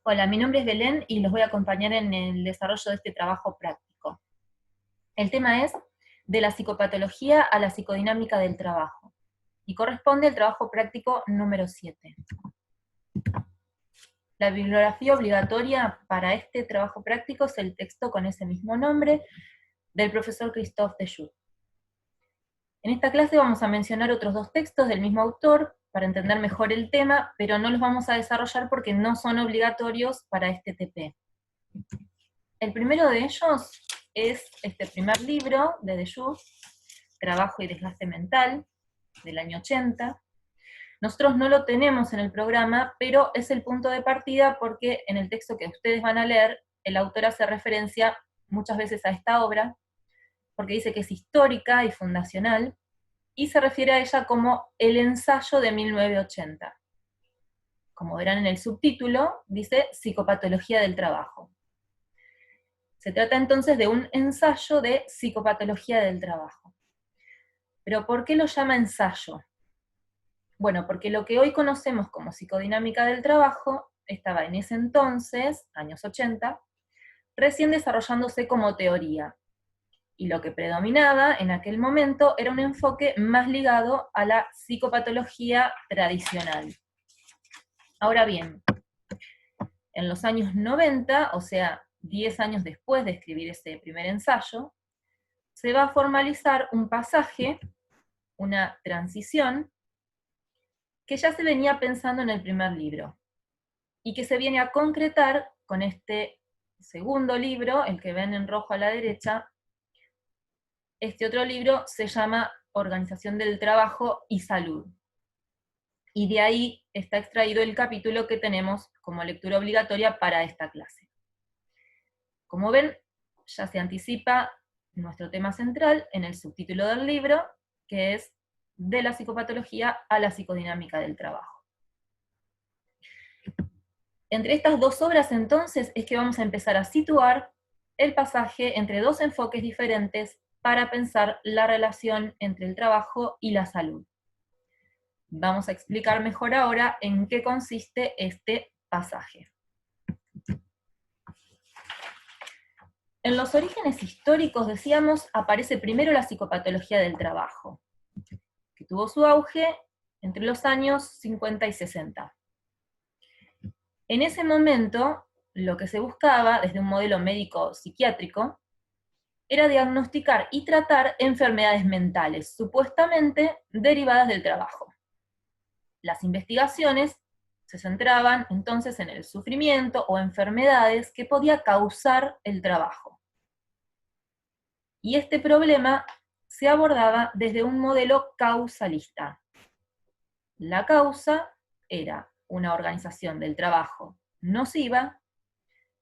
Hola, mi nombre es Belén y los voy a acompañar en el desarrollo de este trabajo práctico. El tema es de la psicopatología a la psicodinámica del trabajo, y corresponde al trabajo práctico número 7. La bibliografía obligatoria para este trabajo práctico es el texto con ese mismo nombre del profesor Christophe Dejoux. En esta clase vamos a mencionar otros dos textos del mismo autor para entender mejor el tema, pero no los vamos a desarrollar porque no son obligatorios para este TP. El primero de ellos es este primer libro de Dejoux, Trabajo y desgaste mental, del año 80. Nosotros no lo tenemos en el programa, pero es el punto de partida porque en el texto que ustedes van a leer, el autor hace referencia muchas veces a esta obra, porque dice que es histórica y fundacional, y se refiere a ella como el ensayo de 1980. Como verán en el subtítulo, dice Psicopatología del trabajo. Se trata entonces de un ensayo de psicopatología del trabajo. ¿Pero por qué lo llama ensayo? Bueno, porque lo que hoy conocemos como psicodinámica del trabajo estaba en ese entonces, años 80, recién desarrollándose como teoría. Y lo que predominaba en aquel momento era un enfoque más ligado a la psicopatología tradicional. Ahora bien, en los años 90, o sea, 10 años después de escribir ese primer ensayo, se va a formalizar un pasaje, una transición, que ya se venía pensando en el primer libro, y que se viene a concretar con este segundo libro, el que ven en rojo a la derecha. Este otro libro se llama Organización del Trabajo y Salud. Y de ahí está extraído el capítulo que tenemos como lectura obligatoria para esta clase. Como ven, ya se anticipa nuestro tema central en el subtítulo del libro, que es de la psicopatología a la psicodinámica del trabajo. Entre estas dos obras, entonces, es que vamos a empezar a situar el pasaje entre dos enfoques diferentes para pensar la relación entre el trabajo y la salud. Vamos a explicar mejor ahora en qué consiste este pasaje. En los orígenes históricos, decíamos, aparece primero la psicopatología del trabajo, que tuvo su auge entre los años 50 y 60. En ese momento, lo que se buscaba, desde un modelo médico-psiquiátrico, era diagnosticar y tratar enfermedades mentales, supuestamente derivadas del trabajo. Las investigaciones se centraban entonces en el sufrimiento o enfermedades que podía causar el trabajo. Y este problema se abordaba desde un modelo causalista. La causa era una organización del trabajo nociva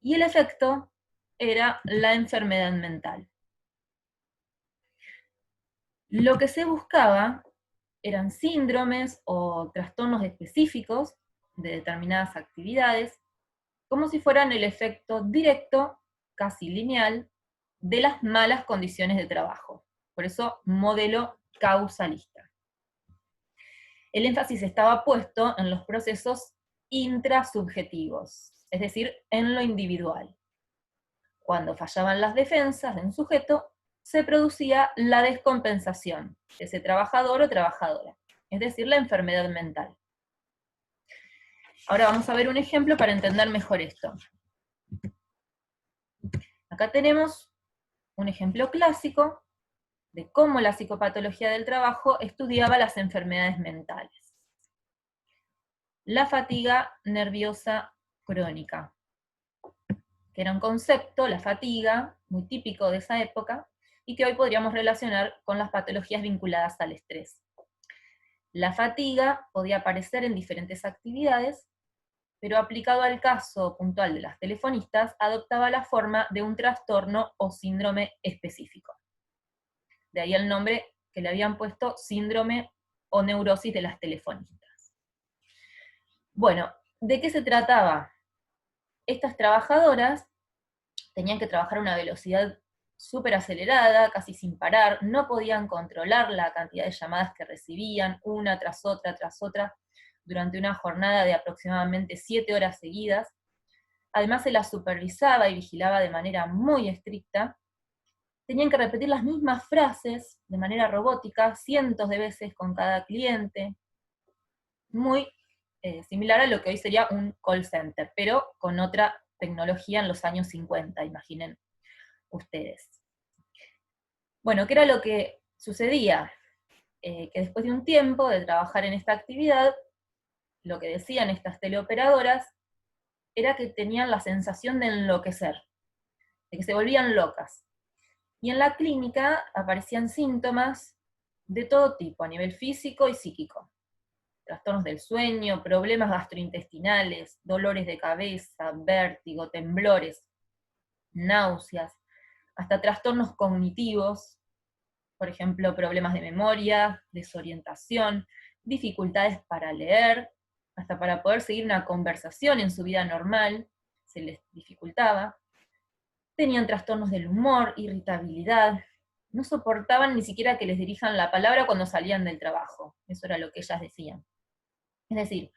y el efecto era la enfermedad mental. Lo que se buscaba eran síndromes o trastornos específicos de determinadas actividades, como si fueran el efecto directo, casi lineal, de las malas condiciones de trabajo. Por eso, modelo causalista. El énfasis estaba puesto en los procesos intrasubjetivos, es decir, en lo individual. Cuando fallaban las defensas de un sujeto, se producía la descompensación de ese trabajador o trabajadora, es decir, la enfermedad mental. Ahora vamos a ver un ejemplo para entender mejor esto. Acá tenemos un ejemplo clásico de cómo la psicopatología del trabajo estudiaba las enfermedades mentales. La fatiga nerviosa crónica, que era un concepto, la fatiga, muy típico de esa época, y que hoy podríamos relacionar con las patologías vinculadas al estrés. La fatiga podía aparecer en diferentes actividades, pero aplicado al caso puntual de las telefonistas, adoptaba la forma de un trastorno o síndrome específico. De ahí el nombre que le habían puesto síndrome o neurosis de las telefonistas. Bueno, ¿de qué se trataba? Estas trabajadoras tenían que trabajar a una velocidad súper acelerada, casi sin parar, no podían controlar la cantidad de llamadas que recibían, una tras otra, durante una jornada de aproximadamente 7 horas seguidas, además se las supervisaba y vigilaba de manera muy estricta, tenían que repetir las mismas frases de manera robótica cientos de veces con cada cliente, muy similar a lo que hoy sería un call center, pero con otra tecnología en los años 50, imaginen ustedes. Bueno, ¿qué era lo que sucedía? Que después de un tiempo de trabajar en esta actividad, lo que decían estas teleoperadoras era que tenían la sensación de enloquecer, de que se volvían locas. Y en la clínica aparecían síntomas de todo tipo, a nivel físico y psíquico. Trastornos del sueño, problemas gastrointestinales, dolores de cabeza, vértigo, temblores, náuseas, hasta trastornos cognitivos, por ejemplo, problemas de memoria, desorientación, dificultades para leer, hasta para poder seguir una conversación en su vida normal, se les dificultaba. Tenían trastornos del humor, irritabilidad, no soportaban ni siquiera que les dirijan la palabra cuando salían del trabajo, eso era lo que ellas decían. Es decir,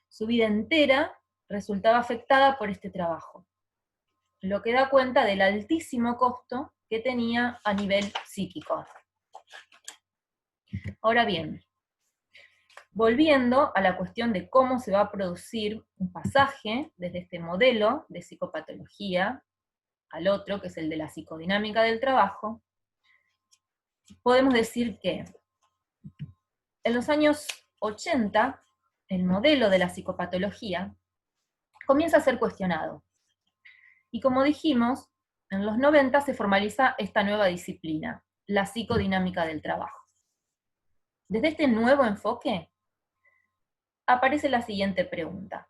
su vida entera resultaba afectada por este trabajo, lo que da cuenta del altísimo costo que tenía a nivel psíquico. Ahora bien, volviendo a la cuestión de cómo se va a producir un pasaje desde este modelo de psicopatología al otro, que es el de la psicodinámica del trabajo, podemos decir que en los años 80, el modelo de la psicopatología comienza a ser cuestionado. Y como dijimos, en los 90 se formaliza esta nueva disciplina, la psicodinámica del trabajo. Desde este nuevo enfoque, aparece la siguiente pregunta.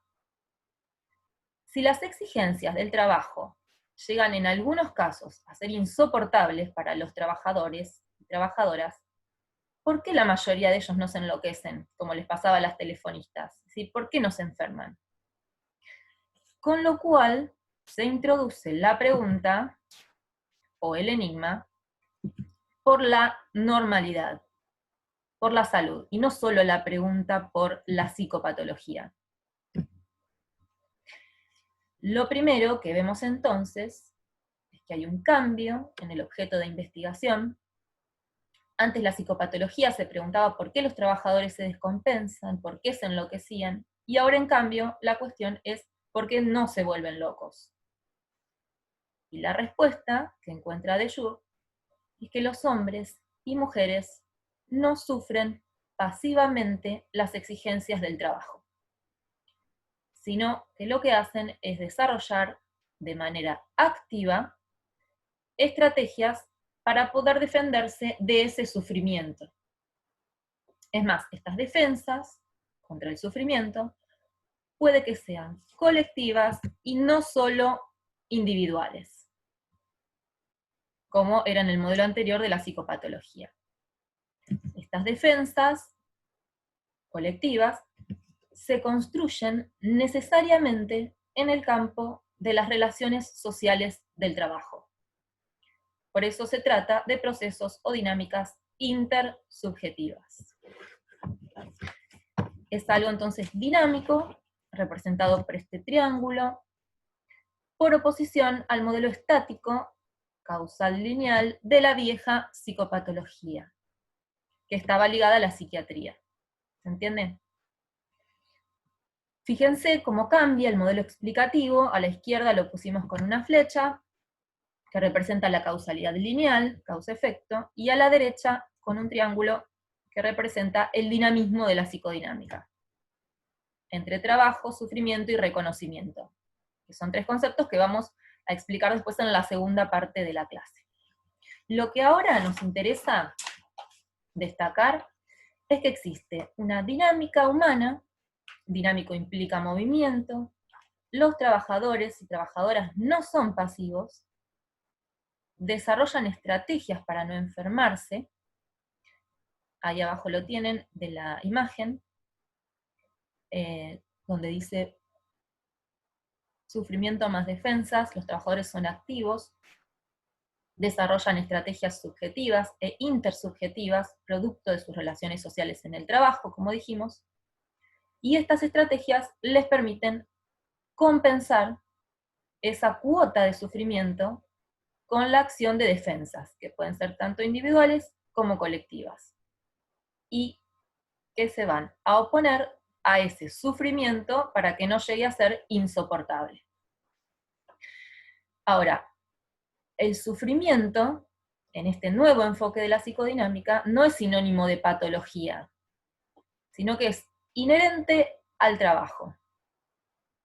Si las exigencias del trabajo llegan en algunos casos a ser insoportables para los trabajadores y trabajadoras, ¿por qué la mayoría de ellos no se enloquecen, como les pasaba a las telefonistas? Es decir, ¿por qué no se enferman? Con lo cual, se introduce la pregunta, o el enigma, por la normalidad, por la salud, y no solo la pregunta por la psicopatología. Lo primero que vemos entonces es que hay un cambio en el objeto de investigación. Antes la psicopatología se preguntaba por qué los trabajadores se descompensan, por qué se enloquecían, y ahora en cambio la cuestión es por qué no se vuelven locos. Y la respuesta que encuentra de Jure es que los hombres y mujeres no sufren pasivamente las exigencias del trabajo, sino que lo que hacen es desarrollar de manera activa estrategias para poder defenderse de ese sufrimiento. Es más, estas defensas contra el sufrimiento puede que sean colectivas y no solo individuales, como era en el modelo anterior de la psicopatología. Estas defensas colectivas se construyen necesariamente en el campo de las relaciones sociales del trabajo. Por eso se trata de procesos o dinámicas intersubjetivas. Es algo entonces dinámico, representado por este triángulo, por oposición al modelo estático, causal lineal, de la vieja psicopatología, que estaba ligada a la psiquiatría. ¿Se entiende? Fíjense cómo cambia el modelo explicativo. A la izquierda lo pusimos con una flecha, que representa la causalidad lineal, causa-efecto, y a la derecha con un triángulo que representa el dinamismo de la psicodinámica, entre trabajo, sufrimiento y reconocimiento, que son tres conceptos que vamos a explicar después en la segunda parte de la clase. Lo que ahora nos interesa destacar es que existe una dinámica humana, dinámico implica movimiento, los trabajadores y trabajadoras no son pasivos, desarrollan estrategias para no enfermarse, ahí abajo lo tienen de la imagen, donde dice sufrimiento más defensas, los trabajadores son activos, desarrollan estrategias subjetivas e intersubjetivas, producto de sus relaciones sociales en el trabajo, como dijimos, y estas estrategias les permiten compensar esa cuota de sufrimiento con la acción de defensas, que pueden ser tanto individuales como colectivas, y que se van a oponer a ese sufrimiento para que no llegue a ser insoportable. Ahora, el sufrimiento, en este nuevo enfoque de la psicodinámica, no es sinónimo de patología, sino que es inherente al trabajo.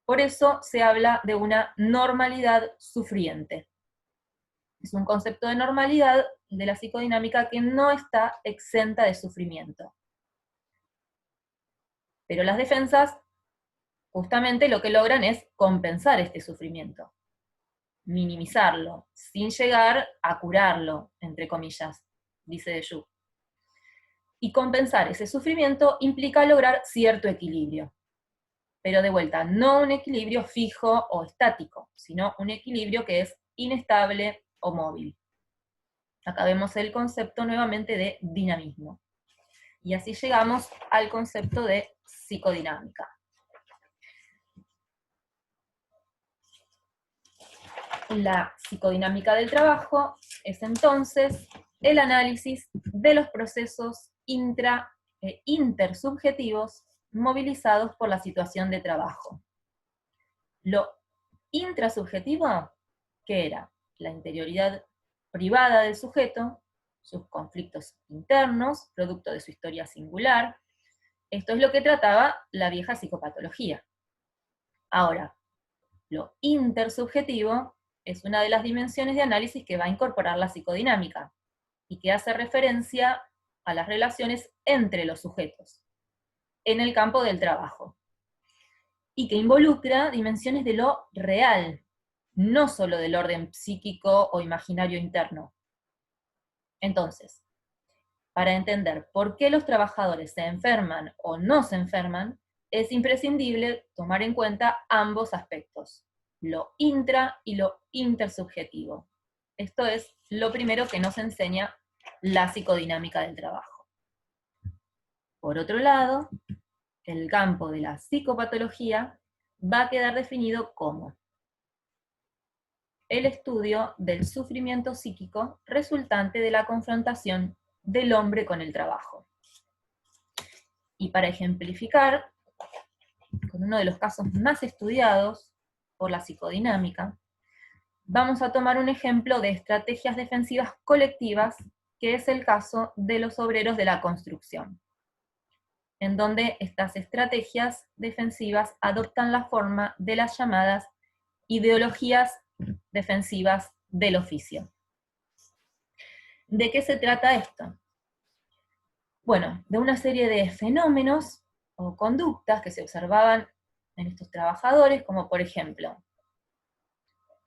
Por eso se habla de una normalidad sufriente. Es un concepto de normalidad de la psicodinámica que no está exenta de sufrimiento. Pero las defensas, justamente lo que logran es compensar este sufrimiento, minimizarlo, sin llegar a curarlo, entre comillas, dice de Jung. Y compensar ese sufrimiento implica lograr cierto equilibrio. Pero de vuelta, no un equilibrio fijo o estático, sino un equilibrio que es inestable o móvil. Acá vemos el concepto nuevamente de dinamismo. Y así llegamos al concepto de psicodinámica. La psicodinámica del trabajo es entonces el análisis de los procesos intersubjetivos movilizados por la situación de trabajo. Lo intrasubjetivo, ¿qué era? La interioridad privada del sujeto, sus conflictos internos, producto de su historia singular. Esto es lo que trataba la vieja psicopatología. Ahora, lo intersubjetivo es una de las dimensiones de análisis que va a incorporar la psicodinámica y que hace referencia a las relaciones entre los sujetos en el campo del trabajo y que involucra dimensiones de lo real, no solo del orden psíquico o imaginario interno. Entonces, para entender por qué los trabajadores se enferman o no se enferman, es imprescindible tomar en cuenta ambos aspectos, lo intra y lo intersubjetivo. Esto es lo primero que nos enseña la psicodinámica del trabajo. Por otro lado, el campo de la psicopatología va a quedar definido como el estudio del sufrimiento psíquico resultante de la confrontación del hombre con el trabajo. Y para ejemplificar, con uno de los casos más estudiados por la psicodinámica, vamos a tomar un ejemplo de estrategias defensivas colectivas, que es el caso de los obreros de la construcción, en donde estas estrategias defensivas adoptan la forma de las llamadas ideologías defensivas del oficio. ¿De qué se trata esto? Bueno, de una serie de fenómenos o conductas que se observaban en estos trabajadores, como por ejemplo,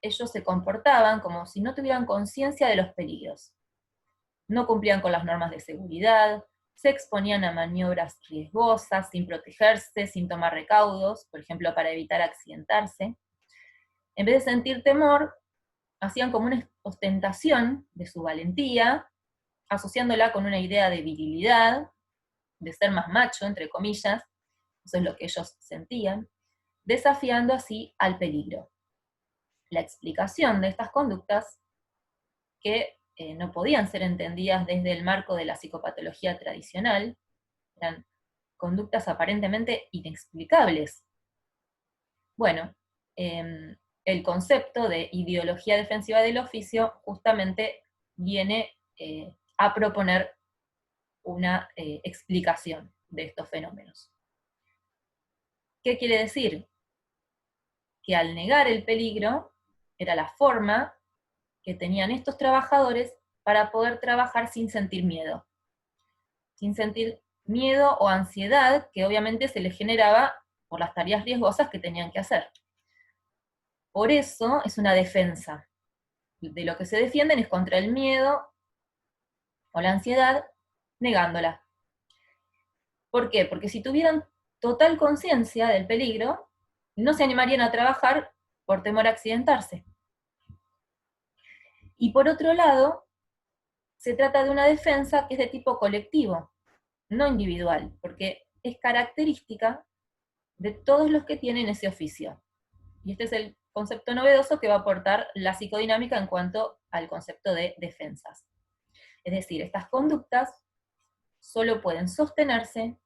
ellos se comportaban como si no tuvieran conciencia de los peligros. No cumplían con las normas de seguridad, se exponían a maniobras riesgosas, sin protegerse, sin tomar recaudos, por ejemplo, para evitar accidentarse. En vez de sentir temor, hacían como una ostentación de su valentía, asociándola con una idea de virilidad, de ser más macho, entre comillas, eso es lo que ellos sentían, desafiando así al peligro. La explicación de estas conductas, que no podían ser entendidas desde el marco de la psicopatología tradicional, eran conductas aparentemente inexplicables. Bueno, el concepto de ideología defensiva del oficio justamente viene a proponer una explicación de estos fenómenos. ¿Qué quiere decir? Que al negar el peligro, era la forma que tenían estos trabajadores para poder trabajar sin sentir miedo. Sin sentir miedo o ansiedad que obviamente se les generaba por las tareas riesgosas que tenían que hacer. Por eso es una defensa. De lo que se defienden es contra el miedo o la ansiedad, negándola. ¿Por qué? Porque si tuvieran total conciencia del peligro, no se animarían a trabajar por temor a accidentarse. Y por otro lado, se trata de una defensa que es de tipo colectivo, no individual, porque es característica de todos los que tienen ese oficio. Y este es el concepto novedoso que va a aportar la psicodinámica en cuanto al concepto de defensas. Es decir, estas conductas solo pueden sostenerse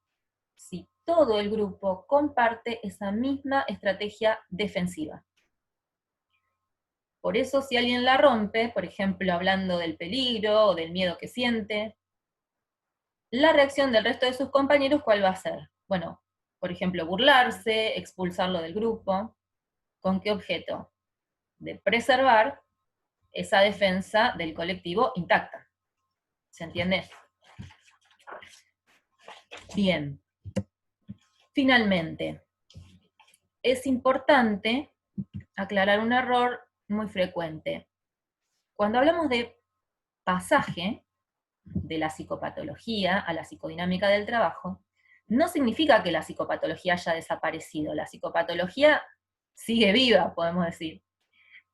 si todo el grupo comparte esa misma estrategia defensiva. Por eso, si alguien la rompe, por ejemplo, hablando del peligro o del miedo que siente, la reacción del resto de sus compañeros, ¿cuál va a ser? Bueno, por ejemplo, burlarse, expulsarlo del grupo. ¿Con qué objeto? De preservar esa defensa del colectivo intacta. ¿Se entiende? Bien. Finalmente, es importante aclarar un error muy frecuente. Cuando hablamos de pasaje de la psicopatología a la psicodinámica del trabajo, no significa que la psicopatología haya desaparecido. La psicopatología sigue viva, podemos decir,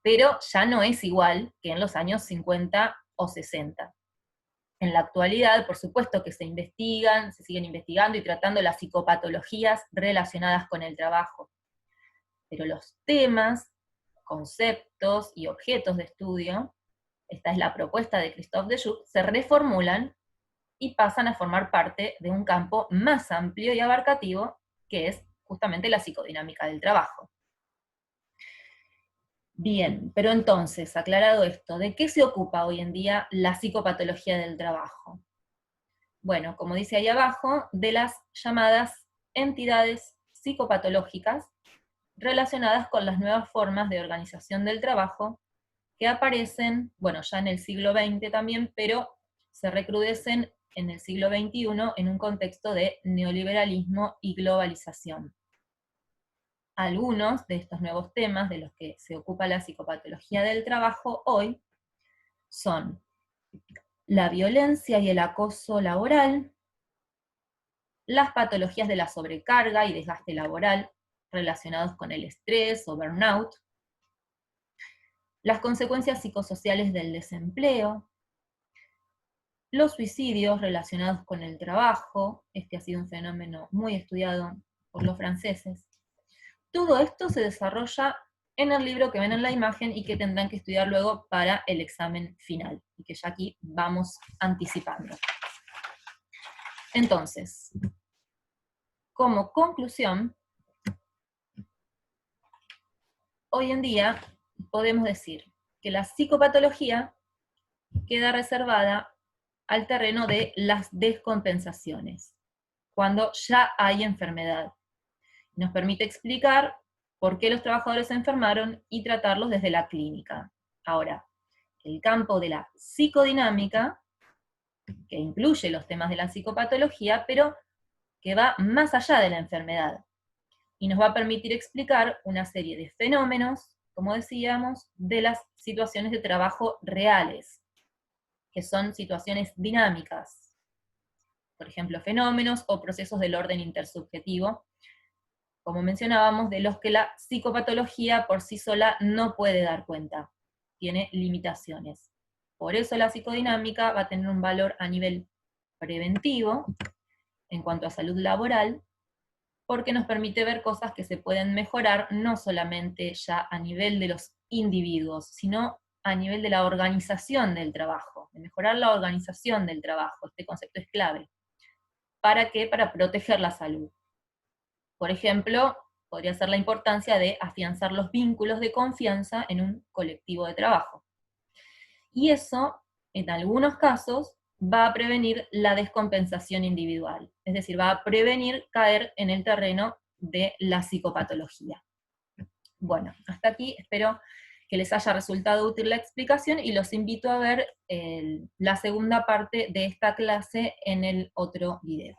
pero ya no es igual que en los años 50 o 60. En la actualidad, por supuesto que se siguen investigando y tratando las psicopatologías relacionadas con el trabajo, pero los temas, conceptos y objetos de estudio, esta es la propuesta de Christophe Dejoux, se reformulan y pasan a formar parte de un campo más amplio y abarcativo, que es justamente la psicodinámica del trabajo. Bien, pero entonces, aclarado esto, ¿de qué se ocupa hoy en día la psicopatología del trabajo? Bueno, como dice ahí abajo, de las llamadas entidades psicopatológicas relacionadas con las nuevas formas de organización del trabajo que aparecen, bueno, ya en el siglo XX también, pero se recrudecen en el siglo XXI en un contexto de neoliberalismo y globalización. Algunos de estos nuevos temas de los que se ocupa la psicopatología del trabajo hoy son la violencia y el acoso laboral, las patologías de la sobrecarga y desgaste laboral relacionados con el estrés o burnout, las consecuencias psicosociales del desempleo, los suicidios relacionados con el trabajo, este ha sido un fenómeno muy estudiado por los franceses. Todo esto se desarrolla en el libro que ven en la imagen y que tendrán que estudiar luego para el examen final, y que ya aquí vamos anticipando. Entonces, como conclusión, hoy en día podemos decir que la psicopatología queda reservada al terreno de las descompensaciones, cuando ya hay enfermedad. Nos permite explicar por qué los trabajadores se enfermaron y tratarlos desde la clínica. Ahora, el campo de la psicodinámica, que incluye los temas de la psicopatología, pero que va más allá de la enfermedad, y nos va a permitir explicar una serie de fenómenos, como decíamos, de las situaciones de trabajo reales, que son situaciones dinámicas, por ejemplo, fenómenos o procesos del orden intersubjetivo, como mencionábamos, de los que la psicopatología por sí sola no puede dar cuenta, tiene limitaciones. Por eso la psicodinámica va a tener un valor a nivel preventivo, en cuanto a salud laboral, porque nos permite ver cosas que se pueden mejorar no solamente ya a nivel de los individuos, sino a nivel de la organización del trabajo, de mejorar la organización del trabajo. Este concepto es clave. ¿Para qué? Para proteger la salud. Por ejemplo, podría ser la importancia de afianzar los vínculos de confianza en un colectivo de trabajo. Y eso, en algunos casos, va a prevenir la descompensación individual, es decir, va a prevenir caer en el terreno de la psicopatología. Bueno, hasta aquí espero que les haya resultado útil la explicación y los invito a ver la segunda parte de esta clase en el otro video.